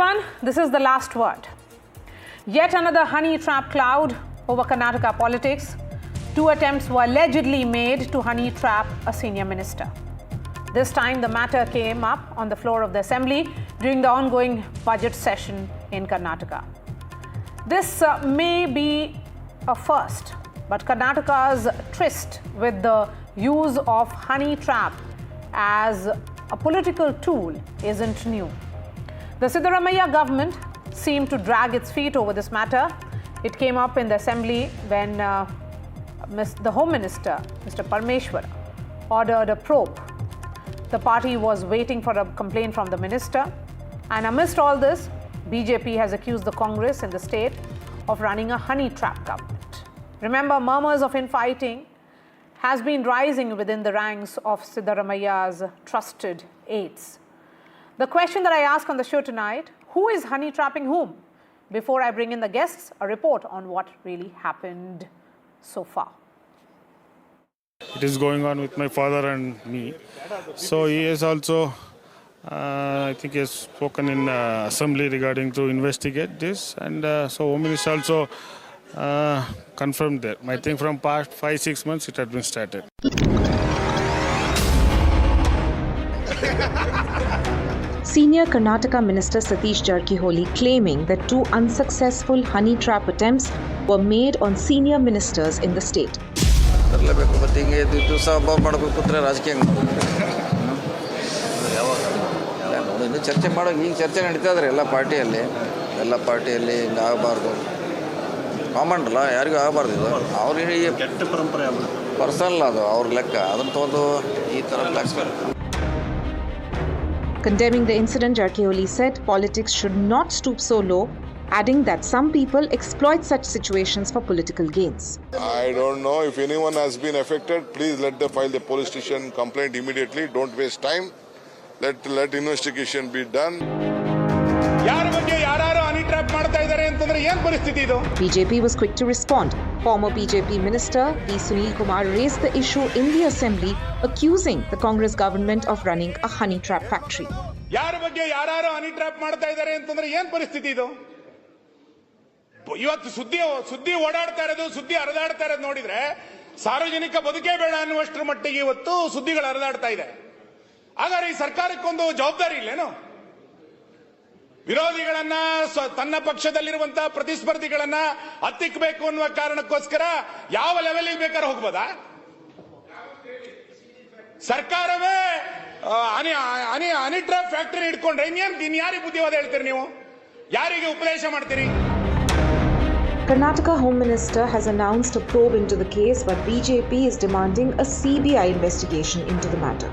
everyone, this is the last word. Yet another honey trap cloud over Karnataka politics. 2 attempts were allegedly made to honey trap a senior minister. This time the matter came up on the floor of the assembly during the ongoing budget session in Karnataka. This may be a first, but Karnataka's tryst with the use of honey trap as a political tool isn't new. The Siddaramaiah government seemed to drag its feet over this matter. It came up in the assembly when the Home Minister, Mr. Parmeshwara, ordered a probe. The party was waiting for a complaint from the minister. And amidst all this, BJP has accused the Congress in the state of running a honey trap government. Remember, murmurs of infighting has been rising within the ranks of Siddaramaiah's trusted aides. The question that I ask on the show tonight, who is honey trapping whom? Before I bring in the guests, a report on what really happened so far. It is going on with my father and me. So he has also, I think he has spoken in assembly regarding to investigate this. And so Home Minister also confirmed that. I think from past 5-6 months it had been started. Senior Karnataka Minister Satish Jarkiholi claiming that 2 unsuccessful honey trap attempts were made on senior ministers in the state. ಚರ್ಚೆ ಮಾಡೋ ಈಗ ಚರ್ಚೆ ನಡೀತಾ ಇದ್ದಾರೆ ಎಲ್ಲ ಪಾರ್ಟಿಯಲ್ಲಿ ಹಿಂಗೆ ಆಗಬಾರ್ದು common ಅಲ್ಲ ಯಾರಿಗೂ ಆಗಬಾರ್ದು ಇದು ಅವ್ರಿಗೆ ಕೆಟ್ಟ ಪರಂಪರೆ ಪರ್ಸನಲ್ ಅದು ಅವ್ರ ಲೆಕ್ಕ ಅದನ್ನು ತೊಗೊಂಡು ಈ ಥರ ಲೆಕ್ಕ. Condemning the incident, Jarkiholi said politics should not stoop so low, adding that some people exploit such situations for political gains. I don't know if anyone has been affected. Please let them file the police station complaint immediately. Don't waste time. Let investigation be done. BJP was quick to respond. Former BJP Minister B. Sunil Kumar raised the issue in the assembly, accusing the Congress government of running a honey trap factory. ಇವತ್ತು ಸುದ್ದಿ ಓಡಾಡ್ತಾ ಇರೋದು ಸುದ್ದಿ ಹರಿದಾಡ್ತಾ ಇರೋದು ನೋಡಿದ್ರೆ ಸಾರ್ವಜನಿಕ ಬದುಕೇ ಬೇಡ ಅನ್ನುವಷ್ಟರ ಮಟ್ಟಿಗೆ ಇವತ್ತು ಸುದ್ದಿಗಳು ಹರಿದಾಡ್ತಾ ಇದೆ. ಹಾಗಾದ್ರೆ ಈ ಸರ್ಕಾರಕ್ಕೊಂದು ಜವಾಬ್ದಾರಿ ಇಲ್ಲೇನು? ವಿರೋಧಿಗಳನ್ನ ತನ್ನ ಪಕ್ಷದಲ್ಲಿರುವಂತಹ ಪ್ರತಿಸ್ಪರ್ಧಿಗಳನ್ನ ಹತ್ತಿಕ್ಕಬೇಕು ಅನ್ನುವ ಕಾರಣಕ್ಕೋಸ್ಕರ ಯಾವ ಲೆವೆಲ್ಗೆ ಬೇಕಾದ್ರೆ ಹೋಗ್ಬೋದಾ? ಸರ್ಕಾರವೇ ಹನಿ ಟ್ರಾಪ್ ಫ್ಯಾಕ್ಟರಿ ಇಟ್ಕೊಂಡ್ರೆ ಇನ್ ಯಾರಿಗೆ ಬುದ್ಧಿವಾದ ಹೇಳ್ತೀರಿ ನೀವು? ಯಾರಿಗೆ ಉಪದೇಶ ಮಾಡ್ತೀರಿ? Karnataka Home Minister has announced a probe into the case, but BJP is demanding a CBI investigation into the matter.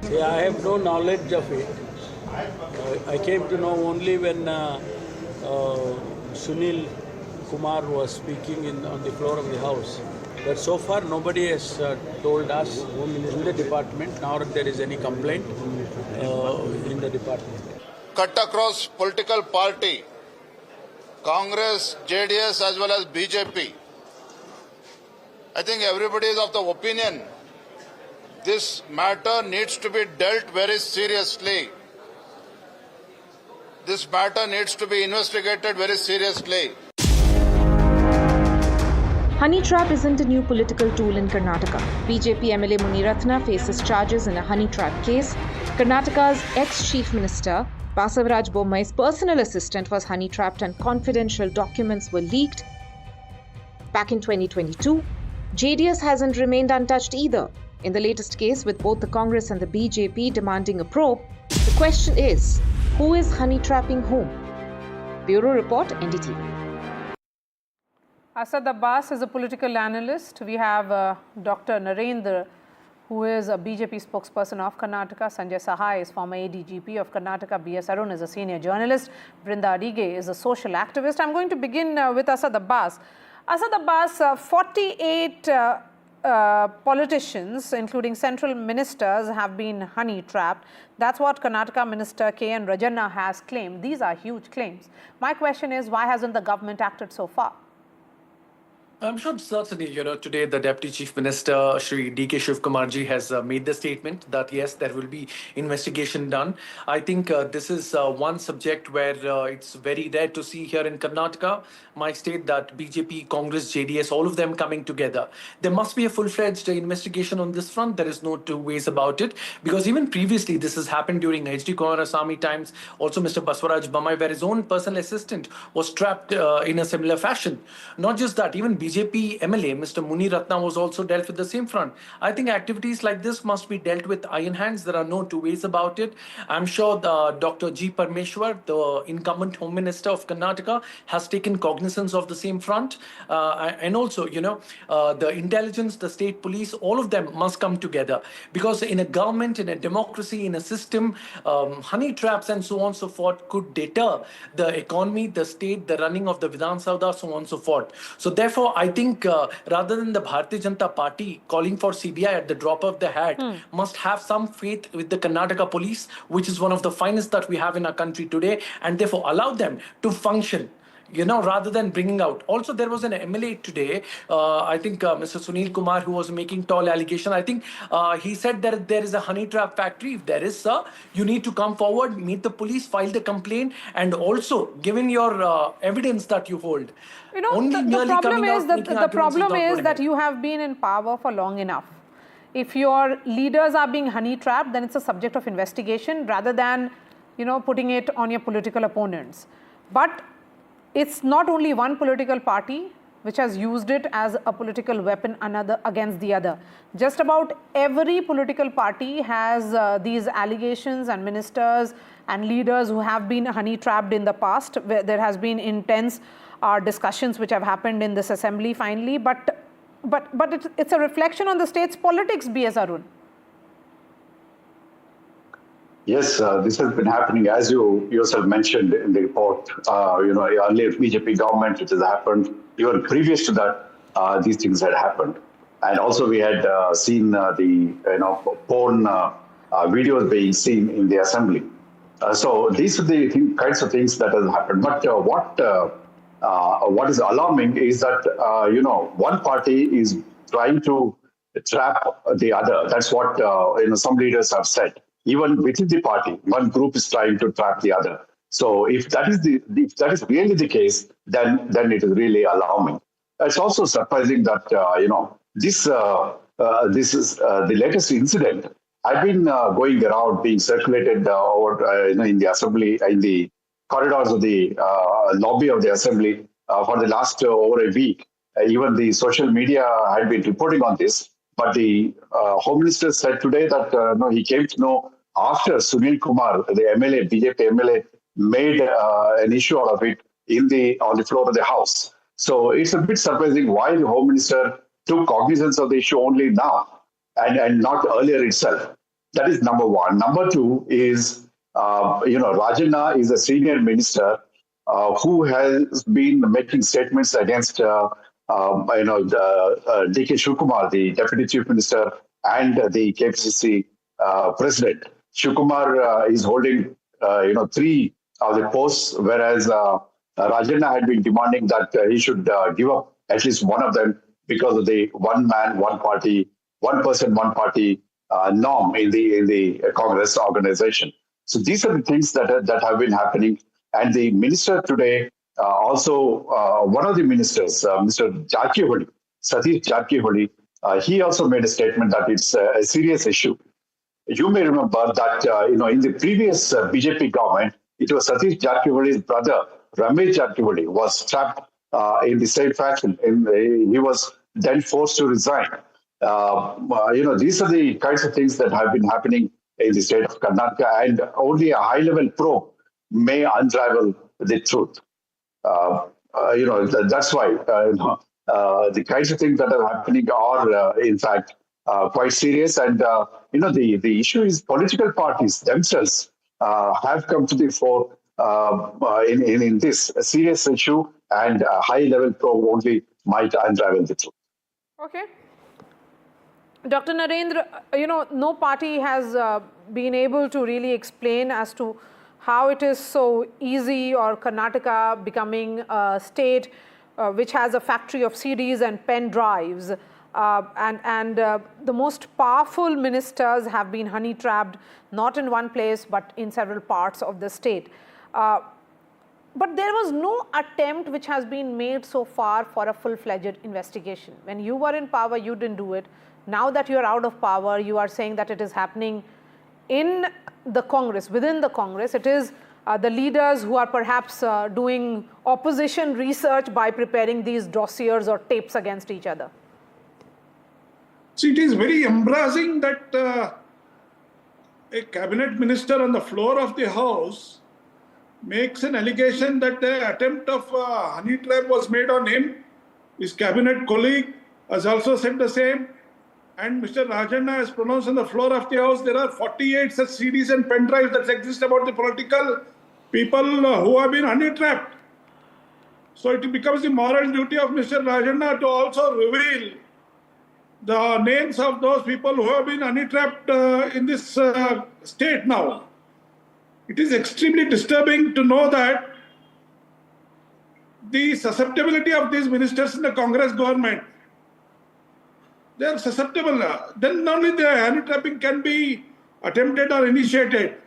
See, I have no knowledge of it. I came to know only when Sunil Kumar was speaking on the floor of the House. But so far nobody has told us in the department, nor there is any complaint in the department. Cut across political party, Congress, JDS as well as BJP. I think everybody is of the opinion this matter needs to be dealt very seriously. This matter needs to be investigated very seriously. Honey trap isn't a new political tool in Karnataka. BJP MLA Muniratna faces charges in a honey trap case. Karnataka's ex-chief minister Basavaraj Bommai's personal assistant was honey trapped and confidential documents were leaked. Back in 2022, JDS hasn't remained untouched either. In the latest case, with both the Congress and the BJP demanding a probe, the question is, who is honey trapping whom? Bureau Report, NDTV. Asad Abbas is a political analyst. We have Dr. Narendra, who is a BJP spokesperson of Karnataka. Sanjay Sahai is former ADGP of Karnataka. B.S. Arun is a senior journalist. Brinda Adige is a social activist. I'm going to begin with Asad Abbas. Asad Abbas, 48 politicians, including central ministers, have been honey trapped. That's what Karnataka Minister K.N. Rajanna has claimed. These are huge claims. My question is, why hasn't the government acted so far? I'm sure certainly, today the Deputy Chief Minister, Shri D.K. Shivkumarji, has made the statement that yes, there will be investigation done. I think this is one subject where it's very rare to see here in Karnataka, my state, that BJP, Congress, JDS, all of them coming together. There must be a full-fledged investigation on this front. There is no two ways about it, because even previously this has happened during H.D. Kumarasamy times. Also, Mr. Baswaraj Bommai, where his own personal assistant was trapped in a similar fashion. Not just that, even BJP MLA, Mr. Muni Ratna, was also dealt with the same front. I think activities like this must be dealt with iron hands. There are no two ways about it. I'm sure Dr. G. Parmeshwar, the incumbent Home Minister of Karnataka, has taken cognizance of the same front. And also, the intelligence, the state police, all of them must come together. Because in a government, in a democracy, in a system, honey traps and so on and so forth could deter the economy, the state, the running of the Vidhan Sabha, so on and so forth. So therefore, I think rather than the Bharatiya Janata Party calling for CBI at the drop of the hat, must have some faith with the Karnataka police, which is one of the finest that we have in our country today, and therefore allow them to function, rather than bringing out. Also, there was an MLA today, I think Mr. Sunil Kumar, who was making tall allegation. I think he said that there is a honey trap factory. If there is, sir, you need to come forward, meet the police, file the complaint, and also given your evidence that you hold. The problem is that you have been in power for long enough. If your leaders are being honey trapped, then it's a subject of investigation rather than, putting it on your political opponents. But it's not only one political party which has used it as a political weapon against the other. Just about every political party has these allegations and ministers and leaders who have been honey trapped in the past. Where there has been intense discussions which have happened in this assembly finally, but it's a reflection on the state's politics, B.S. Arun. Yes, this has been happening, as you yourself mentioned in the report. Earlier BJP government, it has happened. Even previous to that, these things had happened. And also we had seen the porn videos being seen in the assembly. So these are the kinds of things that have happened. But what is alarming is that one party is trying to trap the other. That's what some leaders have said. Even within the party, one group is trying to trap the other. So if that is really the case, then it is really alarming. It's also surprising that this is the latest incident. I've been going around, being circulated over in the assembly, in the corridors of the lobby of the assembly for the last over a week. Even the social media had been reporting on this. But the Home Minister said today that he came to know after Sunil Kumar, the MLA, BJP MLA, made an issue out of it on the floor of the House. So it's a bit surprising why the Home Minister took cognizance of the issue only now and not earlier itself. That is number one. Number two is, Rajanna is a senior minister who has been making statements against D.K. Shivkumar, the Deputy Chief Minister, and the KPCC President. Shivkumar is holding, 3 of the posts, whereas Rajanna had been demanding that he should give up at least one of them because of the one man, one party, one person, one party norm in the Congress organization. So these are the things that have been happening. And the minister today, also one of the ministers, Mr. Jarkiholi, Satish Jarkiholi, he also made a statement that it's a serious issue. You may remember that in the previous BJP government, it was Satish Jarkiholi's brother, Ramesh Jarkiholi, was trapped in the same fashion. He was then forced to resign. These are the kinds of things that have been happening in the state of Karnataka, and only a high-level probe may unravel the truth. That's why the kinds of things that are happening are, in fact, quite serious. And the issue is political parties themselves have come to the fore in this serious issue, and a high-level probe only might unravel the truth. Okay. Dr. Narendra, no party has been able to really explain as to how it is so easy, or Karnataka becoming a state which has a factory of CDs and pen drives, and the most powerful ministers have been honey trapped, not in one place but in several parts of the state. But there was no attempt which has been made so far for a full-fledged investigation. When you were in power, you didn't do it. Now that you are out of power, you are saying that it is happening in the Congress, within the Congress. It is the leaders who are perhaps doing opposition research by preparing these dossiers or tapes against each other. See, it is very embarrassing that a cabinet minister on the floor of the House makes an allegation that the attempt of honey trap was made on him. His cabinet colleague has also said the same. And Mr. Rajanna has pronounced on the floor of the House there are 48 such CDs and pen drives that exist about the political people who have been honey trapped. So it becomes the moral duty of Mr. Rajanna to also reveal the names of those people who have been honey trapped in this state now. It is extremely disturbing to know that the susceptibility of these ministers in the Congress government, they are susceptible. Then only the honey trapping can be attempted or initiated.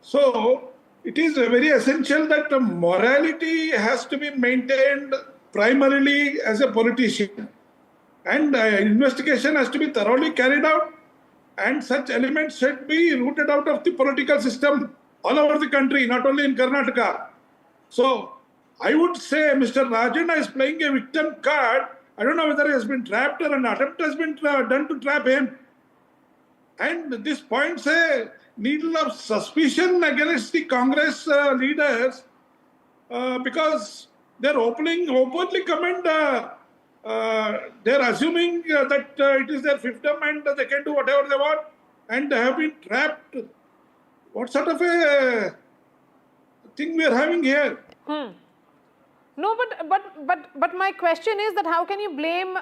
So it is very essential that morality has to be maintained primarily as a politician. And investigation has to be thoroughly carried out, and such elements should be rooted out of the political system all over the country, not only in Karnataka. So I would say Mr. Rajanna is playing a victim card. I don't know whether he has been trapped or an attempt has been done to trap him. And this points a needle of suspicion against the Congress leaders because they're openly comment. They're assuming that it is their fiefdom and they can do whatever they want, and they have been trapped. What sort of a thing we are having here? No, but my question is that how can you blame,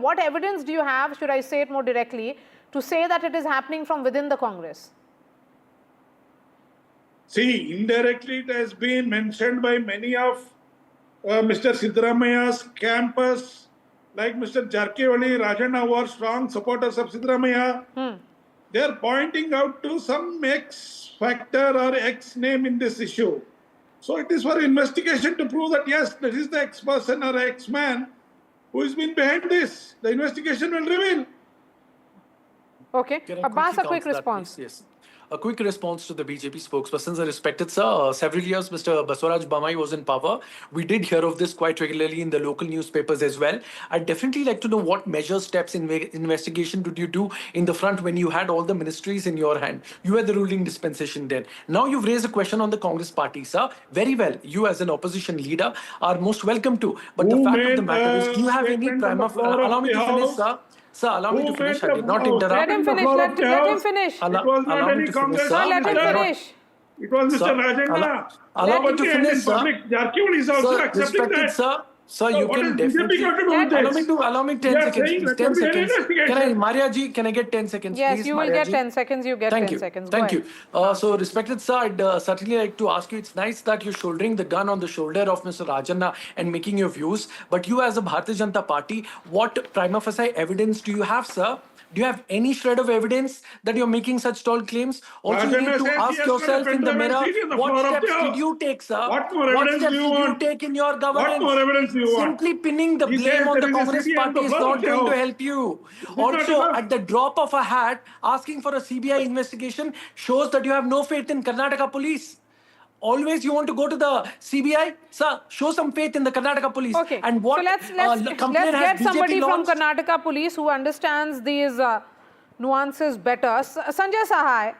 what evidence do you have, should I say it more directly, to say that it is happening from within the Congress? See, indirectly it has been mentioned by many of Mr. Siddaramaya's campus, like Mr. Jarkiwali, Rajanna were strong supporters of Siddaramaya. They are pointing out to some X factor or X name in this issue. So it is for investigation to prove that yes, this is the X person or X man who has been behind this. The investigation will reveal. Okay. Abbas, a quick response. Yes. A quick response to the BJP spokespersons. Respected sir, several years Mr. Basavaraj Bommai was in power. We did hear of this quite regularly in the local newspapers as well. I'd definitely like to know what measures, steps, investigation did you do in the front when you had all the ministries in your hand? You were the ruling dispensation then. Now you've raised a question on the Congress party, sir. Very well. You as an opposition leader are most welcome to. But the fact of the matter is, do you have any prima facie? Allow me to finish, sir. Sir, allow me to finish. I did not interrupt. Let him finish. Let him finish. It was not any Congress. Sir, let him finish. It was Mr. Rajanna. Allow me to finish, sir. Jarkiwali is also accepting that. Sir, you can definitely allow me 10 seconds, please. 10 seconds. Can I, Maria ji, can I get 10 seconds, yes, please? You will get 10 seconds. You get 10 seconds. Thank you. So, respected sir, I'd certainly like to ask you, it's nice that you're shouldering the gun on the shoulder of Mr. Rajanna and making your views. But you as a Bharatiya Janata Party, what prima facie evidence do you have, sir? Do you have any shred of evidence that you're making such tall claims? Also, you need to ask yourself in the mirror, what steps did you take, sir? What more evidence do you want? Take in your government? What more evidence do you want? Simply pinning the blame on the Congress party is not going to help you. Also, at the drop of a hat, asking for a CBI investigation shows that you have no faith in Karnataka police. Always you want to go to the CBI? Sir, show some faith in the Karnataka police. Okay, and what, so let's get somebody from Karnataka police who understands these nuances better. Sanjay Sahai,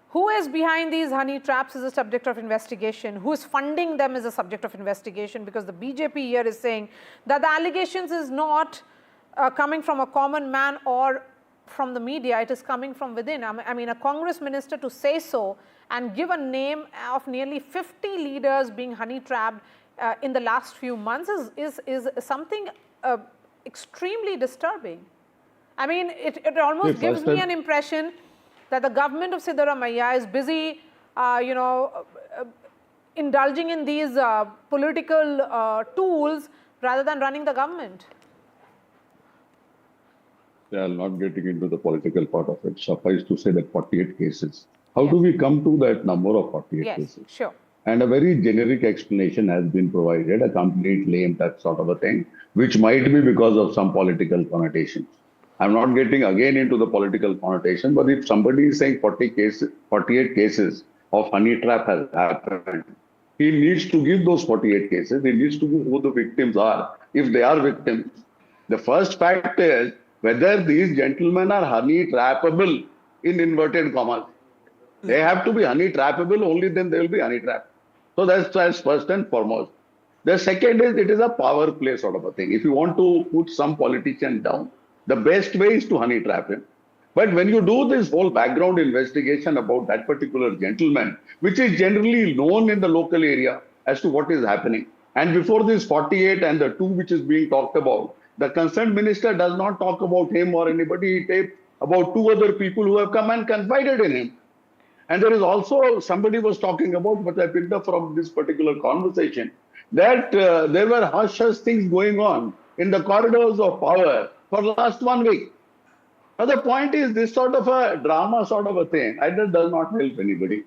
who is behind these honey traps is a subject of investigation. Who is funding them is a subject of investigation, because the BJP here is saying that the allegations is not coming from a common man or from the media, it is coming from within. I mean, a Congress minister to say so and give a name of nearly 50 leaders being honey trapped in the last few months is something extremely disturbing. I mean, it almost gives me an impression that the government of Siddaramaya is busy, indulging in these political tools rather than running the government? They are not getting into the political part of it. Suffice to say that 48 cases. How do we come to that number of 48 cases? Sure. And a very generic explanation has been provided, a complete lame that sort of a thing, which might be because of some political connotations. I'm not getting again into the political connotation, but if somebody is saying 48 cases of honey trap has happened, he needs to give those 48 cases. He needs to give who the victims are, if they are victims. The first fact is whether these gentlemen are honey trappable in inverted commas. They have to be honey trappable, only then they will be honey trapped. So that's first and foremost. The second is it is a power play sort of a thing. If you want to put some politician down, the best way is to honey trap him. But when you do this whole background investigation about that particular gentleman, which is generally known in the local area as to what is happening, and before this 48 and the 2 which is being talked about, the concerned minister does not talk about him or anybody. He taped about 2 other people who have come and confided in him. And there is also, somebody was talking about, what I picked up from this particular conversation, that there were hush-hush things going on in the corridors of power for last 1 week. Now the point is, this sort of a drama sort of a thing, either does not help anybody.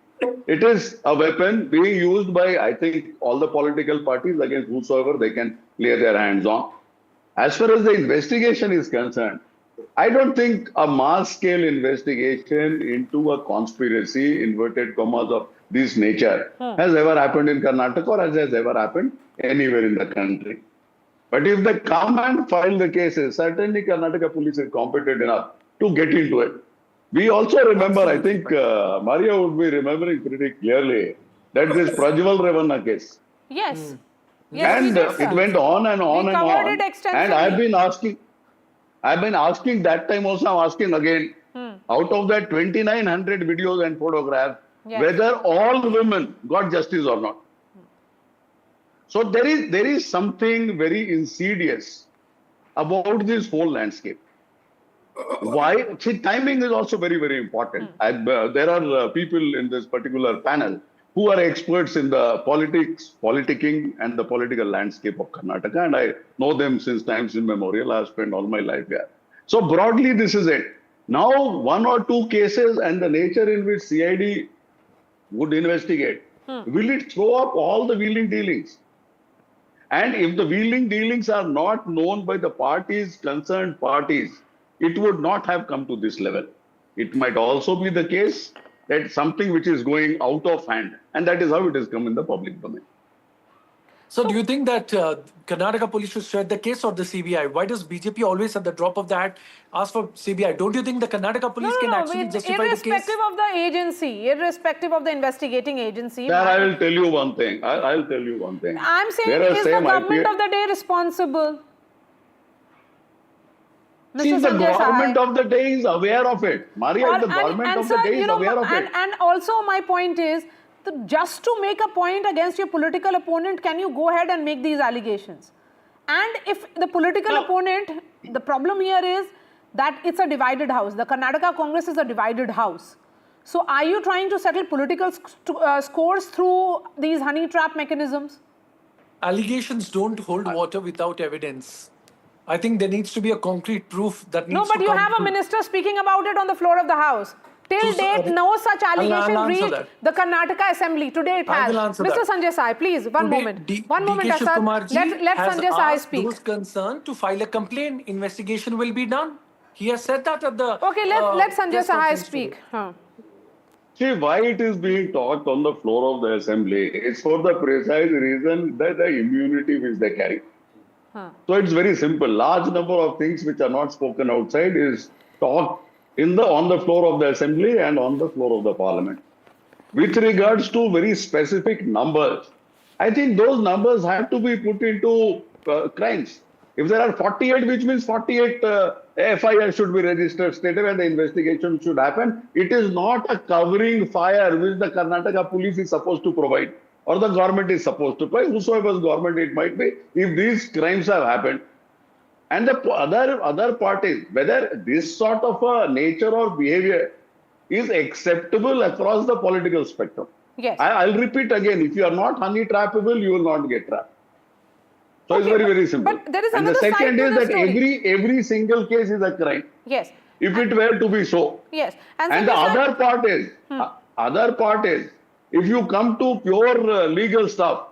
It is a weapon being used by, I think, all the political parties against whosoever they can lay their hands on. As far as the investigation is concerned, I don't think a mass-scale investigation into a conspiracy, inverted commas, of this nature has ever happened in Karnataka or has ever happened anywhere in the country. But if they come and file the cases, certainly Karnataka police is competent enough to get into it. We also remember, I think Maria would be remembering pretty clearly, that this Prajwal Revanna case. Yes. Yes, And it went on and on and on. it extensively. And I've been asking that time also, I'm asking again, out of that 2,900 videos and photographs, whether all women got justice or not. So there is something very insidious about this whole landscape. Why? See, timing is also very, very important. There are people in this particular panel who are experts in the politicking and the political landscape of Karnataka, and I know them since times immemorial. I've spent all my life here. So broadly, this is it. Now, 1 or 2 cases and the nature in which CID would investigate, will it throw up all the wheeling dealings? And if the wheeling dealings are not known by the concerned parties, it would not have come to this level. It might also be the case that something which is going out of hand, and that is how it has come in the public domain. So do you think that Karnataka police should shred the case or the CBI? Why does BJP always at the drop of the hat ask for CBI? Don't you think the Karnataka police can actually justify the case? Irrespective of the agency, irrespective of the investigating agency. Sir, I will tell you one thing. I'll tell you one thing. I'm saying, is the government of the day responsible? See, the government of the day is aware of it. Maria, the government of the day is aware of it. And also my point is, just to make a point against your political opponent, can you go ahead and make these allegations? And if the political opponent, the problem here is that it's a divided house. The Karnataka Congress is a divided house. So are you trying to settle political scores through these honey trap mechanisms? Allegations don't hold water without evidence. I think there needs to be a concrete proof that needs to come. No, but you have a minister speaking about it on the floor of the House. Till date, no such allegation reached the Karnataka Assembly. Today it has. Mr. Sanjay Sai, please, one moment. One moment, Asad. Let Sanjay Sai speak. Those concerned to file a complaint. Investigation will be done. He has said that at the... Okay, let Sanjay Sai speak. See, why it is being talked on the floor of the Assembly is for the precise reason that the immunity which they carry. So it's very simple. Large number of things which are not spoken outside is talked on the floor of the Assembly and on the floor of the Parliament. With regards to very specific numbers, I think those numbers have to be put into crimes. If there are 48, which means 48 FIR should be registered straight away and the investigation should happen. It is not a covering fire which the Karnataka police is supposed to provide, or the government is supposed to provide, whosoever's government it might be, if these crimes have happened. And the other parties, whether this sort of a nature or behavior is acceptable across the political spectrum. Yes. I'll repeat again, if you are not honey trappable, you will not get trapped. So it's very, very simple. But there is and the another side second to is the that story. every single case is a crime. Yes. If it were to be so. Yes. And the other part is, if you come to pure legal stuff,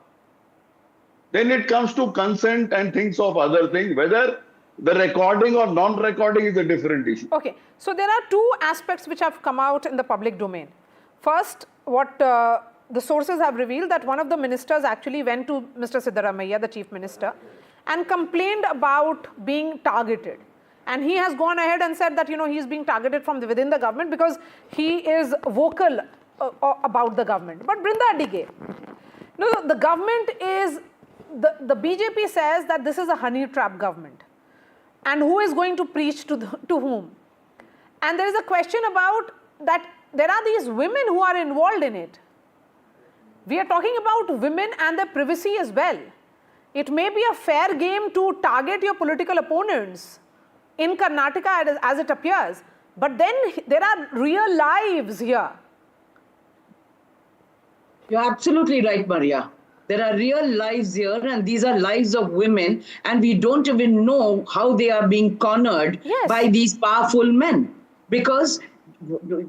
then it comes to consent and things of other things. Whether the recording or non-recording is a different issue. Okay. So there are two aspects which have come out in the public domain. First, what the sources have revealed, that one of the ministers actually went to Mr. Siddaramaiah, the chief minister, and complained about being targeted. And he has gone ahead and said that, you know, he is being targeted from within the government because he is vocal about the government. But Brinda Dige, no, the government is, the BJP says that this is a honey trap government. And who is going to preach to whom? And there is a question about that there are these women who are involved in it. We are talking about women and their privacy as well. It may be a fair game to target your political opponents in Karnataka as it appears, but then there are real lives here. You're absolutely right, Maria. There are real lives here, and these are lives of women, and we don't even know how they are being cornered by these powerful men. Because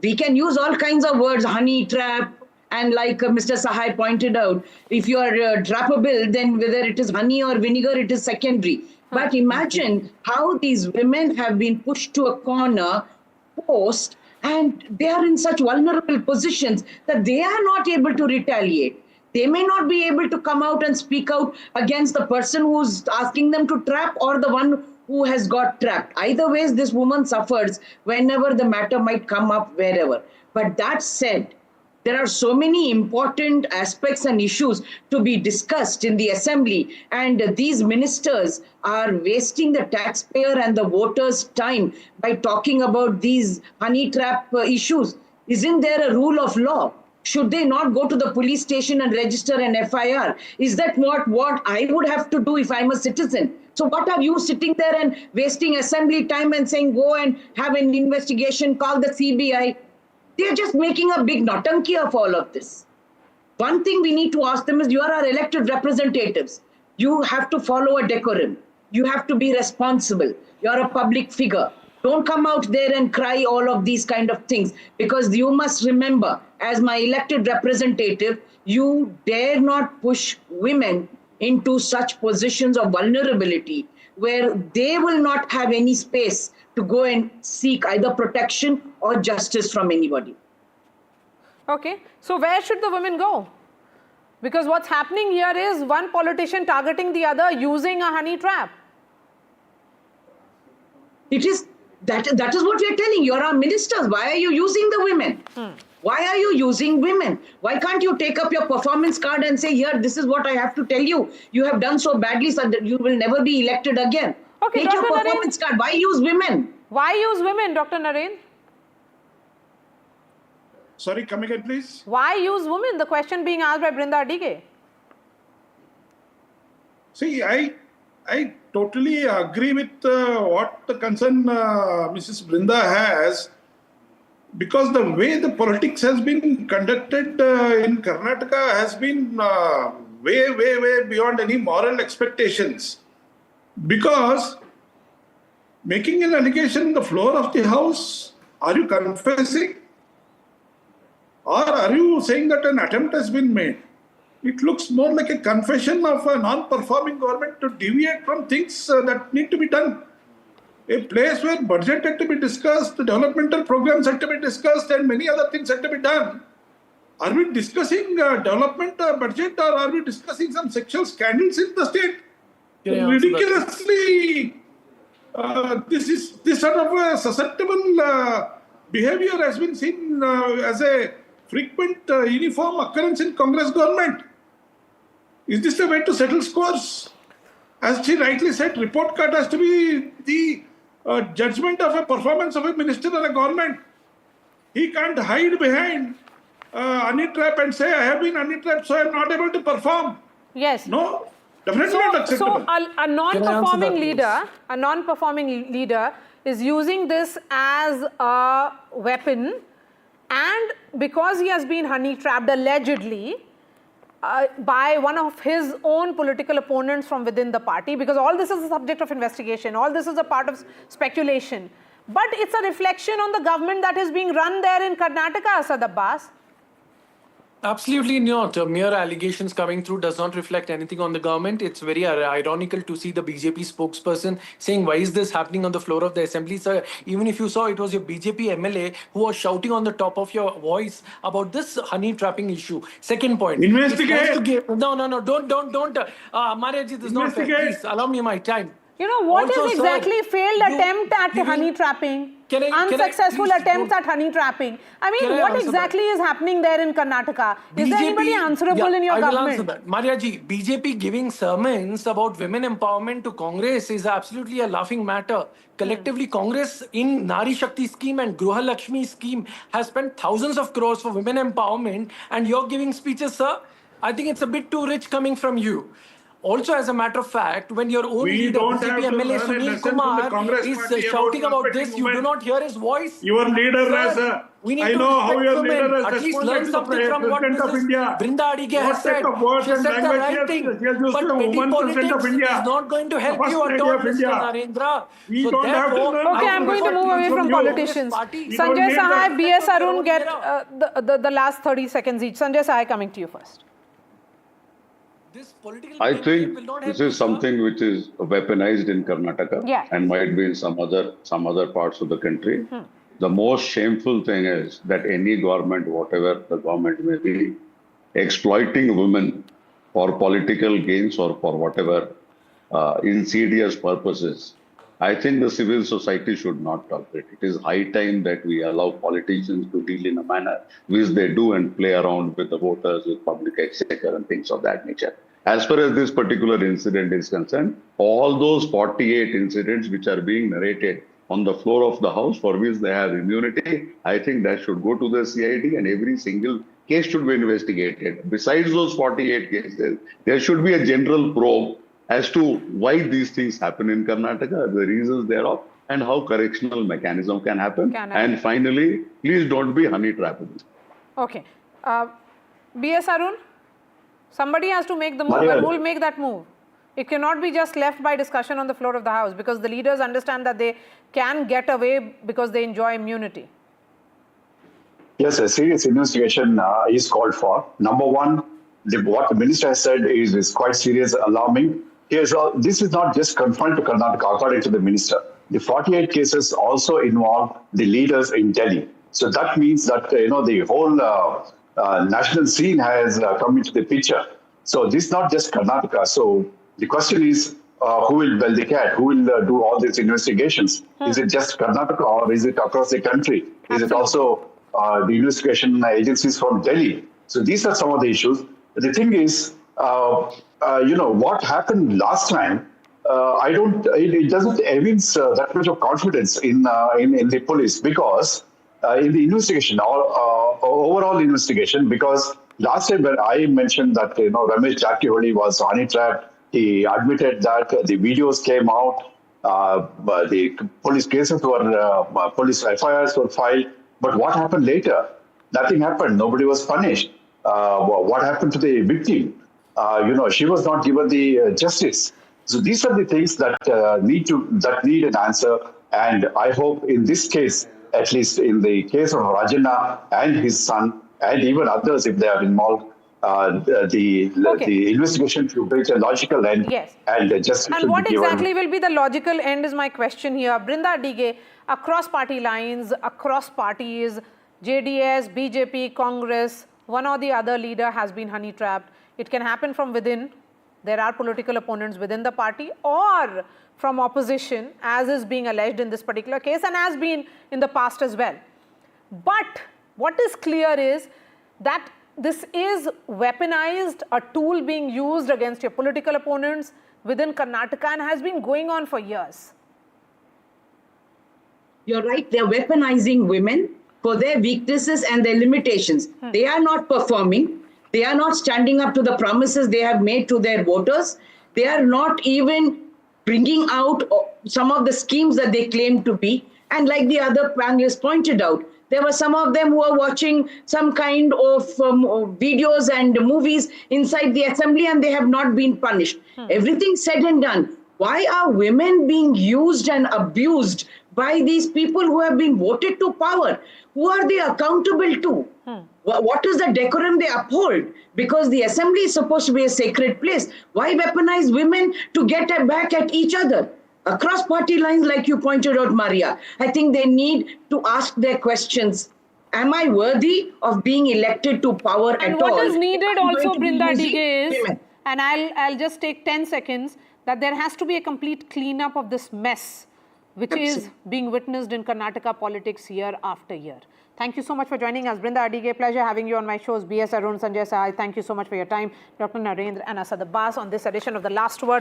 we can use all kinds of words, honey trap, and like Mr. Sahai pointed out, if you are trappable, then whether it is honey or vinegar, it is secondary. But imagine how these women have been pushed to a corner, forced, and they are in such vulnerable positions that they are not able to retaliate. They may not be able to come out and speak out against the person who's asking them to trap or the one who has got trapped. Either ways, this woman suffers whenever the matter might come up, wherever. But that said, there are so many important aspects and issues to be discussed in the assembly, and these ministers are wasting the taxpayer and the voters' time by talking about these honey trap issues. Isn't there a rule of law? Should they not go to the police station and register an FIR? Is that what I would have to do if I'm a citizen? So what are you sitting there and wasting assembly time and saying go and have an investigation, call the CBI? They're just making a big nautanki of all of this. One thing we need to ask them is, you are our elected representatives. You have to follow a decorum. You have to be responsible. You're a public figure. Don't come out there and cry all of these kind of things, because you must remember, as my elected representative, you dare not push women into such positions of vulnerability where they will not have any space to go and seek either protection or justice from anybody. Okay, so where should the women go? Because what's happening here is one politician targeting the other using a honey trap. It is that is what we are telling. You're our ministers. Why are you using the women? Why are you using women? Why can't you take up your performance card and say, here, this is what I have to tell you. You have done so badly so that you will never be elected again. Okay, take your performance card. Why use women? Why use women, Dr. Naren? Sorry, come again, please. Why use women? The question being asked by Brinda Dige. See, I totally agree with what the concern Mrs. Brinda has, because the way the politics has been conducted in Karnataka has been way beyond any moral expectations. Because making an allegation in the floor of the house, are you confessing? Or are you saying that an attempt has been made? It looks more like a confession of a non-performing government to deviate from things that need to be done. A place where budget had to be discussed, developmental programs had to be discussed, and many other things had to be done. Are we discussing development budget, or are we discussing some sexual scandals in the state? Ridiculously, this sort of a susceptible behavior has been seen as a frequent uniform occurrence in Congress government. Is this the way to settle scores? As she rightly said, report card has to be the judgment of a performance of a minister or a government. He can't hide behind honey trap and say, I have been honey trapped, so I am not able to perform. Yes. No, definitely not acceptable. So a non-performing leader is using this as a weapon and because he has been honey trapped allegedly by one of his own political opponents from within the party, because all this is a subject of investigation, all this is a part of speculation, but it's a reflection on the government that is being run there in Karnataka, Asad Abbas. Absolutely not. Mere allegations coming through does not reflect anything on the government. It's very ironical to see the BJP spokesperson saying, why is this happening on the floor of the assembly? Sir, even if you saw, it was your BJP MLA who was shouting on the top of your voice about this honey trapping issue. Second point. Investigate. No, don't. Mariaji, this is not fair. Please, allow me my time. You know, what Also, is exactly sir, failed attempt at honey trapping? Unsuccessful attempts at honey trapping. I mean, what exactly is happening there in Karnataka? Is there anybody answerable in your government? Answer that. Mariaji, BJP giving sermons about women empowerment to Congress is absolutely a laughing matter. Collectively, Congress in Nari Shakti scheme and Gruha Lakshmi scheme has spent thousands of crores for women empowerment, and you're giving speeches, sir? I think it's a bit too rich coming from you. Also, as a matter of fact, when your own leader, BJP MLA Sunil Kumar, is shouting about this, you do not hear his voice. Your leader Sir, I know how your leader has at least learn something from what Mrs. Brinda Adige has said. She said the right thing. But petty politics is not going to help you at all, Mr. Narendra. So therefore, okay, I'm going to move away from politicians. Sanjay Sahai, B.S. Arun, get the last 30 seconds each. Sanjay Sahai, coming to you first. I think this is something which is weaponized in Karnataka and might be in some other parts of the country. The most shameful thing is that any government, whatever the government may be, exploiting women for political gains or for whatever insidious purposes. I think the civil society should not tolerate. It is high time that we allow politicians to deal in a manner which they do and play around with the voters, with public exchequer and things of that nature. As far as this particular incident is concerned, all those 48 incidents which are being narrated on the floor of the House for which they have immunity, I think that should go to the CID and every single case should be investigated. Besides those 48 cases, there should be a general probe as to why these things happen in Karnataka, the reasons thereof, and how correctional mechanism can happen. And finally, please don't be honey trapping. Okay. B.S. Arun, somebody has to make the move, and who will make that move? It cannot be just left by discussion on the floor of the House, because the leaders understand that they can get away because they enjoy immunity. Yes, a serious investigation is called for. Number one, what the minister has said is quite serious, alarming. This is not just confined to Karnataka, according to the minister. The 48 cases also involve the leaders in Delhi. So that means that the whole national scene has come into the picture. So this is not just Karnataka. So the question is, who will bell the cat? Who will do all these investigations? Is it just Karnataka or is it across the country? Is it also the investigation agencies from Delhi? So these are some of the issues. The thing is, what happened last time, it doesn't evince that much of confidence in the police, because in the investigation, overall investigation, because last time when I mentioned that, Ramesh Jattiholi was honey trapped, he admitted that the videos came out, the police cases were, police FIRs were filed, but what happened later? Nothing happened. Nobody was punished. What happened to the victim? She was not given the justice. So these are the things that need an answer. And I hope in this case, at least in the case of Rajanna and his son, and even others, if they are involved, the investigation should reach a logical end. Yes. And justice should be given. And what exactly will be the logical end is my question here. Brinda Adige, across party lines, across parties, JDS, BJP, Congress, one or the other leader has been honey trapped. It can happen from within. There are political opponents within the party, or from opposition, as is being alleged in this particular case and has been in the past as well. But what is clear is that this is weaponized, a tool being used against your political opponents within Karnataka, and has been going on for years. You're right, they're weaponizing women for their weaknesses and their limitations. They are not performing. They are not standing up to the promises they have made to their voters. They are not even bringing out some of the schemes that they claim to be. And like the other panelists pointed out, There were some of them who were watching some kind of videos and movies inside the assembly, and they have not been punished. Everything said and done. Why are women being used and abused by these people who have been voted to power? Who are they accountable to? What is the decorum they uphold? Because the assembly is supposed to be a sacred place. Why weaponize women to get back at each other? Across party lines, like you pointed out, Maria, I think they need to ask their questions. Am I worthy of being elected to power at all? And what is needed also, Brinda using Dige, is, women. and I'll just take 10 seconds, that there has to be a complete cleanup of this mess, which is being witnessed in Karnataka politics year after year. Thank you so much for joining us. Brinda Dige, pleasure having you on my shows. B.S. Arun, Sanjay Sahai, thank you so much for your time. Dr. Narendra and Asad Abbas on this edition of The Last Word.